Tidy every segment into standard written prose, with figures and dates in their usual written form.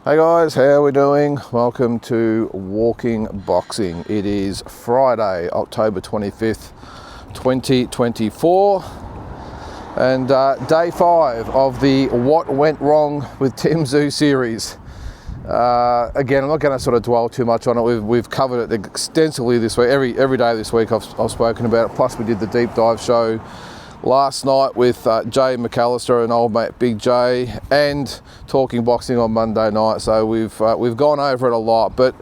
Hey guys, how are we doing? Welcome to Walking Boxing. It is Friday, October 25th, 2024, and day 5 of the What Went Wrong with Tszyu series. Again, I'm not going to sort of dwell too much on it. We've covered it extensively this week. Every day this week I've spoken about it. Plus we did the deep dive show last night with Jay McAllister and old mate Big J, and talking boxing on Monday night. So we've gone over it a lot. But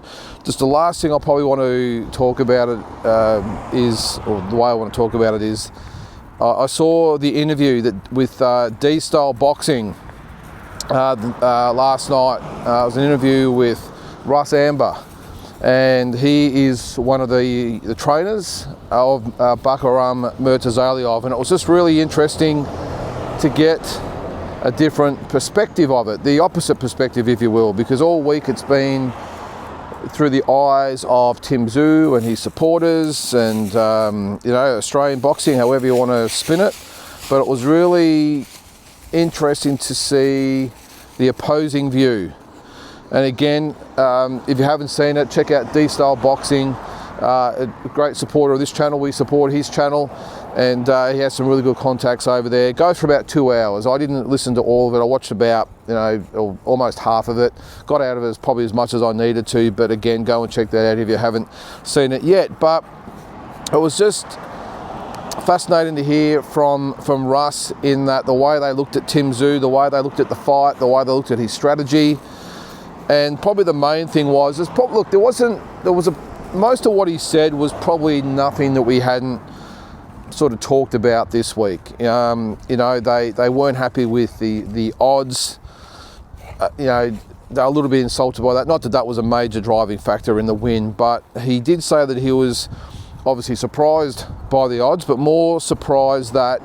just the last thing I probably want to talk about it or the way I want to talk about it is, I saw the interview with D-Style Boxing last night. It was an interview with Russ Amber, and he is one of the trainers of Bakaram Murtazaliov, and it was just really interesting to get a different perspective of it, the opposite perspective, if you will, because all week it's been through the eyes of Tszyu and his supporters and Australian boxing, however you want to spin it. But it was really interesting to see the opposing view. And again, if you haven't seen it, check out D-Style Boxing. A great supporter of this channel. We support his channel, and he has some really good contacts over there. It goes for about 2 hours. I didn't listen to all of it. I watched about, almost half of it. Got out of it probably as much as I needed to, but again, go and check that out if you haven't seen it yet. But it was just fascinating to hear from Russ, in that the way they looked at Tszyu, the way they looked at the fight, the way they looked at his strategy. And probably the main thing was, most of what he said was probably nothing that we hadn't sort of talked about this week. They weren't happy with the odds. They're a little bit insulted by that. Not that was a major driving factor in the win, but he did say that he was obviously surprised by the odds, but more surprised that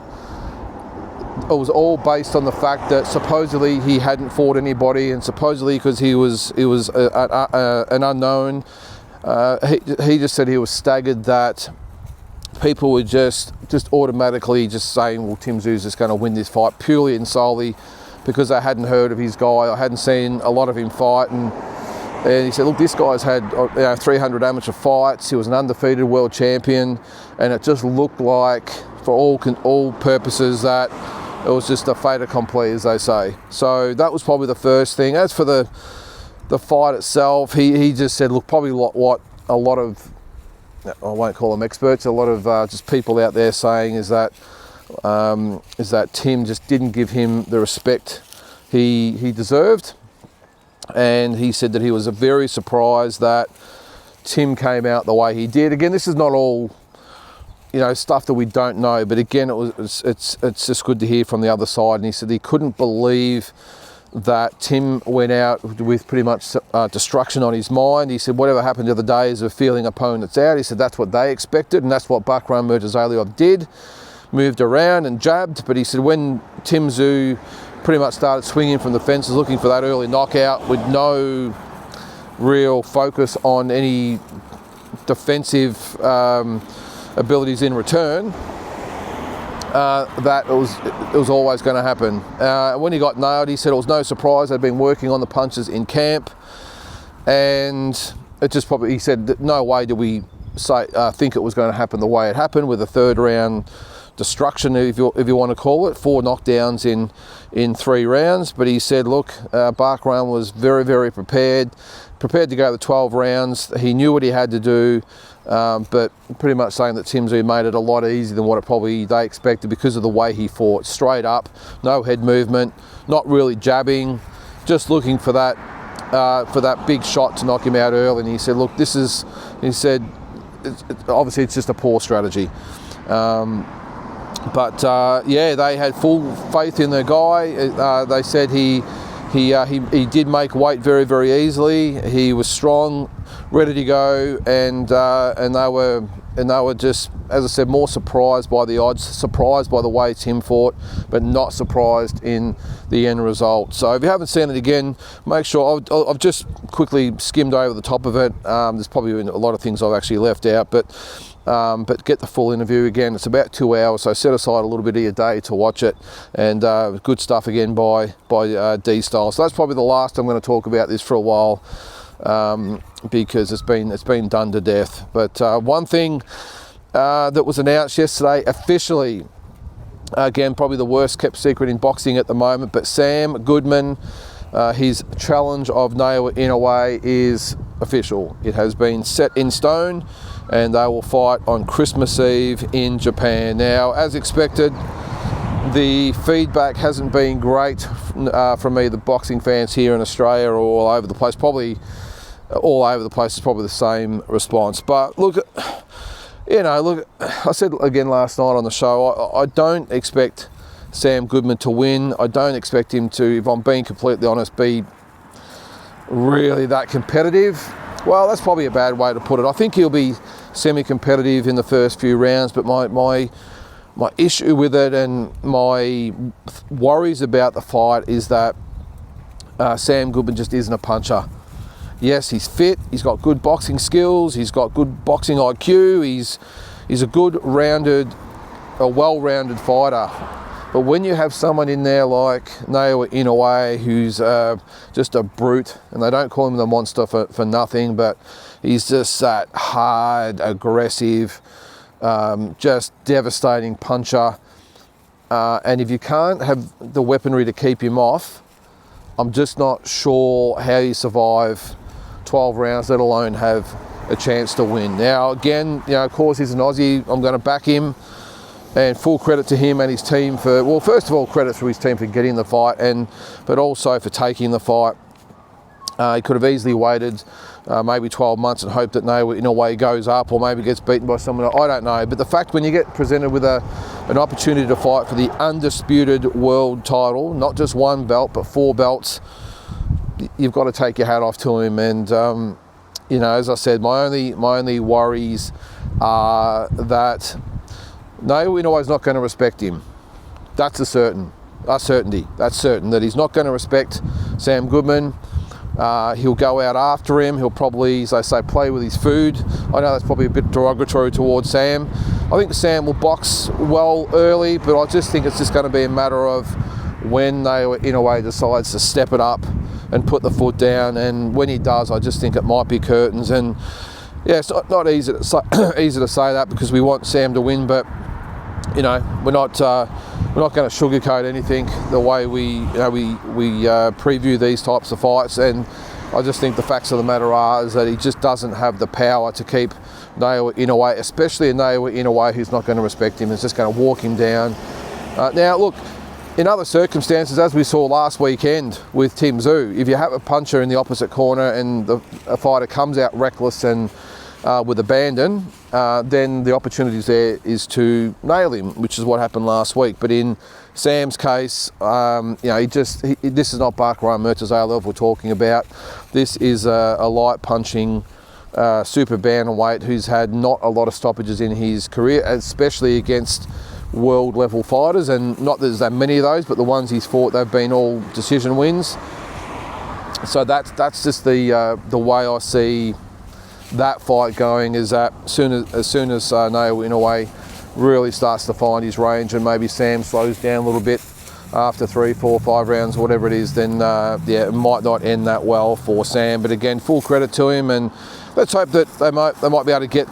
it was all based on the fact that supposedly he hadn't fought anybody, and supposedly because he was an unknown. He just said he was staggered that people were just automatically just saying, well, Tszyu's just going to win this fight purely and solely because they hadn't heard of his guy. I hadn't seen a lot of him fight, and he said, look, this guy's had 300 amateur fights. He was an undefeated world champion, and it just looked like, for all purposes, that it was just a fait accompli, as they say. So that was probably the first thing. As for the fight itself, he just said, look, probably what a lot of, I won't call them experts, a lot of just people out there saying is that Tim just didn't give him the respect he deserved. And he said that he was very surprised that Tim came out the way he did. Again, this is not all stuff that we don't know, but again, it's just good to hear from the other side. And he said he couldn't believe that Tim went out with pretty much destruction on his mind. He said whatever happened the other day is a feeling opponents out. He said that's what they expected, and that's what Bakaram Murtazaliov did. Moved around and jabbed, but he said when Tszyu pretty much started swinging from the fences, looking for that early knockout with no real focus on any defensive abilities in return, that it was always going to happen. When he got nailed, he said it was no surprise. They'd been working on the punches in camp, and it just probably, he said that no way did we think it was going to happen the way it happened, with a third round destruction, if you want to call it, 4 knockdowns in 3 rounds. But he said, look, Bakaram was very, very prepared to go the 12 rounds. He knew what he had to do, but pretty much saying that Tszyu made it a lot easier than what it probably they expected, because of the way he fought, straight up, no head movement, not really jabbing, just looking for that big shot to knock him out early. And he said, look, obviously it's just a poor strategy. But they had full faith in the guy. They said he did make weight very, very easily. He was strong, ready to go, and they were Inoue just, as I said, more surprised by the odds, surprised by the way Tim fought, but not surprised in the end result. So if you haven't seen it again, make sure, I've just quickly skimmed over the top of it. There's probably a lot of things I've actually left out, but get the full interview again. It's about 2 hours, so set aside a little bit of your day to watch it. And good stuff again by D-Style. So that's probably the last I'm going to talk about this for a while, because it's been done to death. But one thing that was announced yesterday officially, again probably the worst kept secret in boxing at the moment, but Sam Goodman, his challenge of Naoya Inoue is official. It has been set in stone, and they will fight on Christmas Eve in Japan. Now, as expected, the feedback hasn't been great from either boxing fans here in Australia or all over the place. Probably all over the place is probably the same response. But look, I said again last night on the show, I don't expect Sam Goodman to win. I don't expect him to, if I'm being completely honest, be really that competitive. Well, that's probably a bad way to put it. I think he'll be semi-competitive in the first few rounds, but my issue with it and my worries about the fight is that Sam Goodman just isn't a puncher. Yes, he's fit, he's got good boxing skills, he's got good boxing IQ, he's a well-rounded fighter. But when you have someone in there like Naoya Inoue, who's just a brute, and they don't call him the monster for nothing, but he's just that hard, aggressive, just devastating puncher. And if you can't have the weaponry to keep him off, I'm just not sure how you survive 12 rounds, let alone have a chance to win. Now, again, of course, he's an Aussie. I'm going to back him. And full credit to him and his team for, well, first of all, credit to his team for getting the fight, but also for taking the fight. He could have easily waited maybe 12 months and hoped that Naoya Inoue goes up or maybe gets beaten by someone else. I don't know. But the fact when you get presented with an opportunity to fight for the undisputed world title, not just one belt, but 4 belts, you've got to take your hat off to him. And, as I said, my only worries are that Naoya Inoue is not going to respect him. That's a certainty. That's certain that he's not going to respect Sam Goodman. He'll go out after him. He'll probably, as I say, play with his food. I know that's probably a bit derogatory towards Sam. I think Sam will box well early, but I just think it's just going to be a matter of when Naoya Inoue decides to step it up and put the foot down. And when he does, I just think it might be curtains. And yeah, it's not easy to say that because we want Sam to win, but we're not going to sugarcoat anything the way we preview these types of fights. And I just think the facts of the matter are is that he just doesn't have the power to keep Naoya Inoue, especially a Naoya Inoue who's not going to respect him. It's just going to walk him down. Now, look, in other circumstances, as we saw last weekend with Tszyu, if you have a puncher in the opposite corner and a fighter comes out reckless and with abandon, then the opportunities there is to nail him, which is what happened last week. But in Sam's case, this is not Bakram Murtazayev we're talking about. This is a light punching super bantamweight who's had not a lot of stoppages in his career, especially against world level fighters, and not that there's that many of those, but the ones he's fought, they've been all decision wins. So that's just the way I see that fight going, is that as soon as Naoya Inoue really starts to find his range and maybe Sam slows down a little bit after 3, 4, 5 rounds, whatever it is, then it might not end that well for Sam. But again, full credit to him, and let's hope that they might be able to get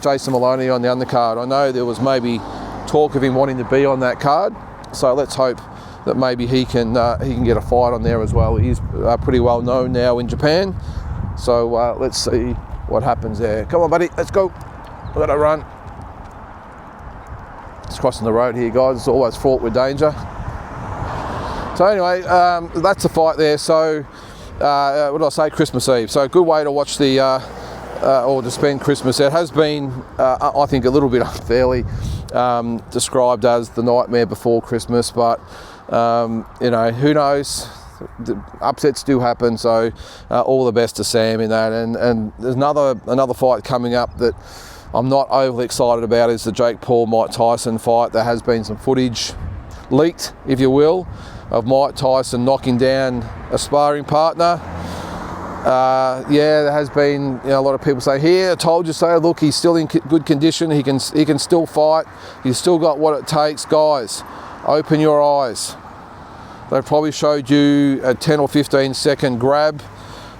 Jason Maloney on the undercard. I know there was maybe talk of him wanting to be on that card, so let's hope that maybe he can get a fight on there as well. He's pretty well known now in Japan, so let's see what happens there. Come on, buddy, let's go. We've got to run. It's crossing the road here, guys. It's always fraught with danger. So anyway, that's the fight there. So what did I say? Christmas Eve. So a good way to watch or to spend Christmas. It has been, I think, a little bit unfairly described as the nightmare before Christmas, but who knows? The upsets do happen, so all the best to Sam in that. And there's another fight coming up that I'm not overly excited about is the Jake Paul-Mike Tyson fight. There has been some footage leaked, if you will, of Mike Tyson knocking down a sparring partner. Yeah, there has been a lot of people say, here, I told you so, look, he's still in good condition, he can still fight, he's still got what it takes. Guys, open your eyes. They probably showed you a 10 or 15 second grab.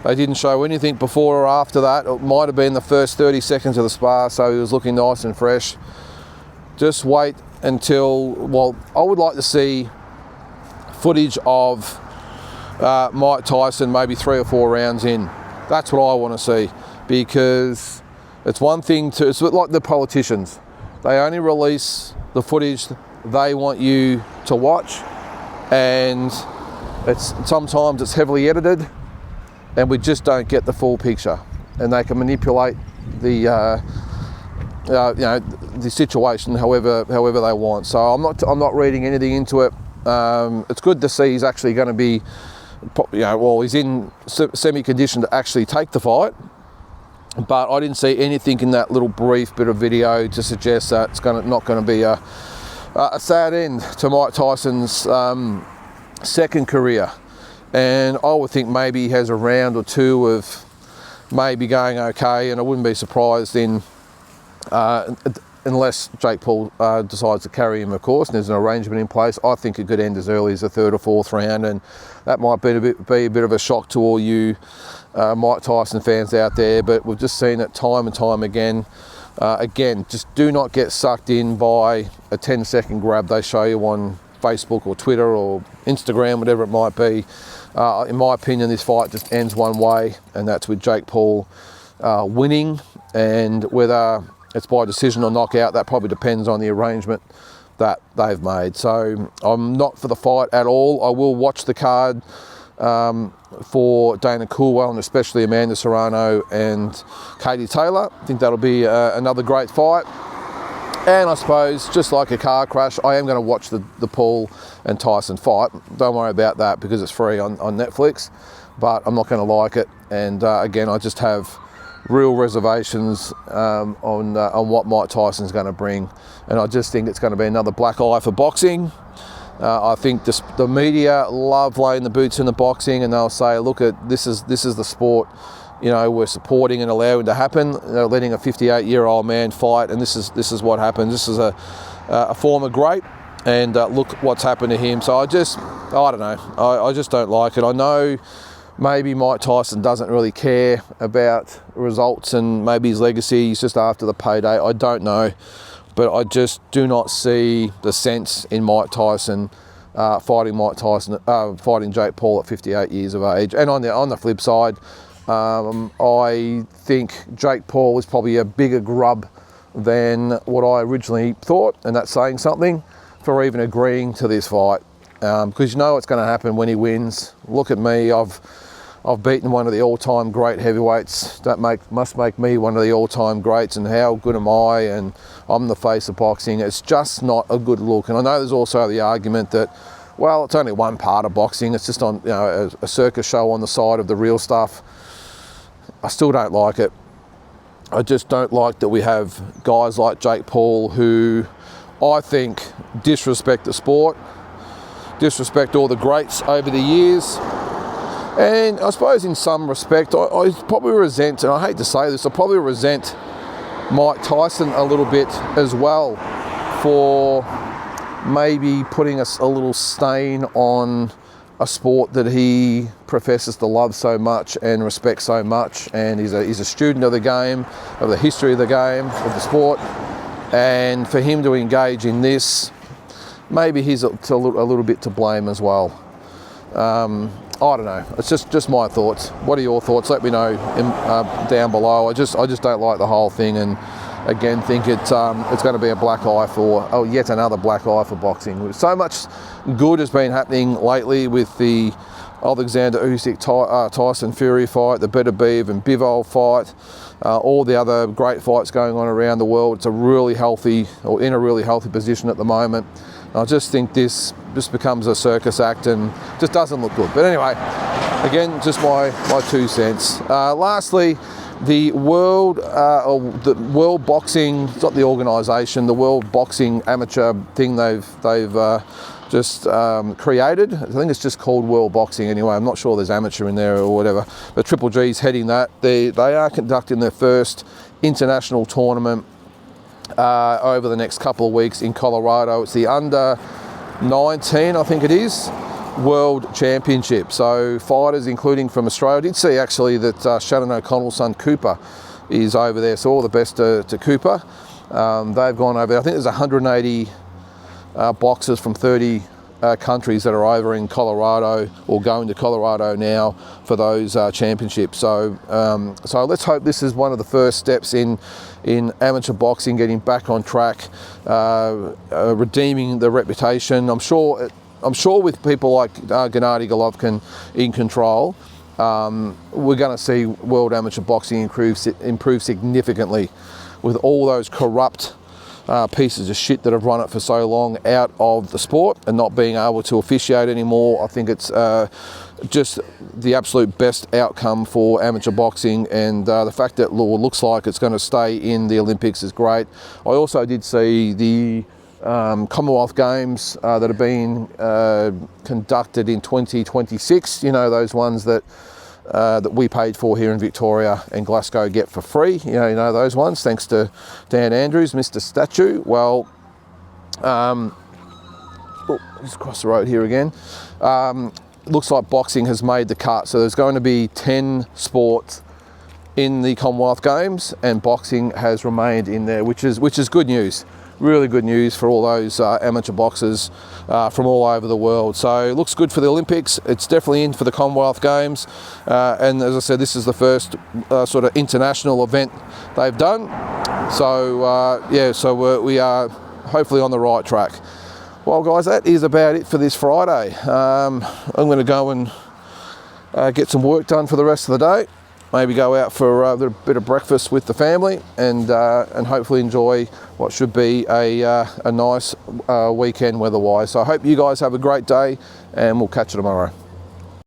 They didn't show anything before or after that. It might have been the first 30 seconds of the spar, so he was looking nice and fresh. Just wait until, well, I would like to see footage of Mike Tyson maybe 3 or 4 rounds in. That's what I want to see, because it's one thing to, it's like the politicians. They only release the footage they want you to watch, and sometimes it's heavily edited and we just don't get the full picture, and they can manipulate the the situation however they want. So I'm not reading anything into it. It's good to see he's actually going to be, well, he's in semi-condition to actually take the fight, but I didn't see anything in that little brief bit of video to suggest that it's not going to be a sad end to Mike Tyson's second career. And I would think maybe he has a round or two of maybe going okay, and I wouldn't be surprised in unless Jake Paul decides to carry him, of course, and there's an arrangement in place. I think it could end as early as the 3rd or 4th round, and that might be a bit of a shock to all you Mike Tyson fans out there. But we've just seen it time and time again. Again, just do not get sucked in by a 10-second grab they show you on Facebook or Twitter or Instagram, whatever it might be. In my opinion, this fight just ends one way, and that's with Jake Paul winning, and whether it's by decision or knockout, that probably depends on the arrangement that they've made. So I'm not for the fight at all. I will watch the card for Dana Coolwell, and especially Amanda Serrano and Katie Taylor. I think that'll be another great fight. And I suppose, just like a car crash, I am going to watch the Paul and Tyson fight. Don't worry about that because it's free on Netflix, but I'm not going to like it. And again, I just have real reservations on what Mike Tyson's going to bring. And I just think it's going to be another black eye for boxing. I think the media love laying the boots in the boxing, and they'll say, look, this is the sport we're supporting and allowing to happen. They're letting a 58-year-old man fight, and this is what happens. This is a former great, and look what's happened to him. So I don't know. I just don't like it. I know maybe Mike Tyson doesn't really care about results, and maybe his legacy, he's just after the payday. I don't know, but I just do not see the sense in Mike Tyson fighting Jake Paul at 58 years of age. And on the flip side, I think Jake Paul is probably a bigger grub than what I originally thought, and that's saying something for even agreeing to this fight, because you know what's going to happen when he wins. Look at me, I've beaten one of the all-time great heavyweights. That must make me one of the all-time greats, and how good am I? And I'm the face of boxing. It's just not a good look. And I know there's also the argument that, well, it's only one part of boxing. It's just on a circus show on the side of the real stuff. I still don't like it. I just don't like that we have guys like Jake Paul who I think disrespect the sport, disrespect all the greats over the years. And I suppose in some respect, I probably resent, and I hate to say this, I probably resent Mike Tyson a little bit as well for maybe putting a little stain on a sport that he professes to love so much and respect so much, and he's a student of the game, of the history of the game, of the sport, and for him to engage in this, maybe he's a little bit to blame as well. I don't know. It's just my thoughts. What are your thoughts? Let me know down below. I just don't like the whole thing, and again think it's going to be a black eye for yet another black eye for boxing. So much good has been happening lately with the Alexander Usyk Tyson Fury fight, the Beterbiev and Bivol fight, all the other great fights going on around the world. It's in a really healthy position at the moment. I just think this becomes a circus act and just doesn't look good. But anyway, again, just my 2 cents. Lastly, the world boxing, it's not the organisation, the World Boxing Amateur thing they've just created. I think it's just called World Boxing anyway. I'm not sure there's amateur in there or whatever. But Triple G's heading that. They are conducting their first international tournament over the next couple of weeks in Colorado. It's the under 19, I think it is, World Championship. So fighters, including from Australia. I did see actually that Shannon O'Connell's son Cooper is over there. So all the best to Cooper. They've gone over there. I think there's 180 boxers from 30 countries that are over in Colorado or going to Colorado now for those championships. So let's hope this is one of the first steps in amateur boxing getting back on track, redeeming the reputation. I'm sure with people like Gennady Golovkin in control, we're going to see world amateur boxing improve significantly with all those corrupt pieces of shit that have run it for so long out of the sport and not being able to officiate anymore. I think it's just the absolute best outcome for amateur boxing, and the fact that it looks like it's going to stay in the Olympics is great. I also did see the Commonwealth Games that are being conducted in 2026, you know, those ones that we paid for here in Victoria and Glasgow get for free. You know those ones, thanks to Dan Andrews, Mr. Tszyu. Well, just across the road here again. Looks like boxing has made the cut. So there's going to be 10 sports in the Commonwealth Games, and boxing has remained in there, which is good news. Really good news for all those amateur boxers from all over the world. So it looks good for the Olympics. It's definitely in for the Commonwealth Games. And as I said, this is the first sort of international event they've done. So we are hopefully on the right track. Well, guys, that is about it for this Friday. I'm going to go and get some work done for the rest of the day. Maybe go out for a bit of breakfast with the family, and hopefully enjoy what should be a nice weekend weather-wise. So I hope you guys have a great day, and we'll catch you tomorrow.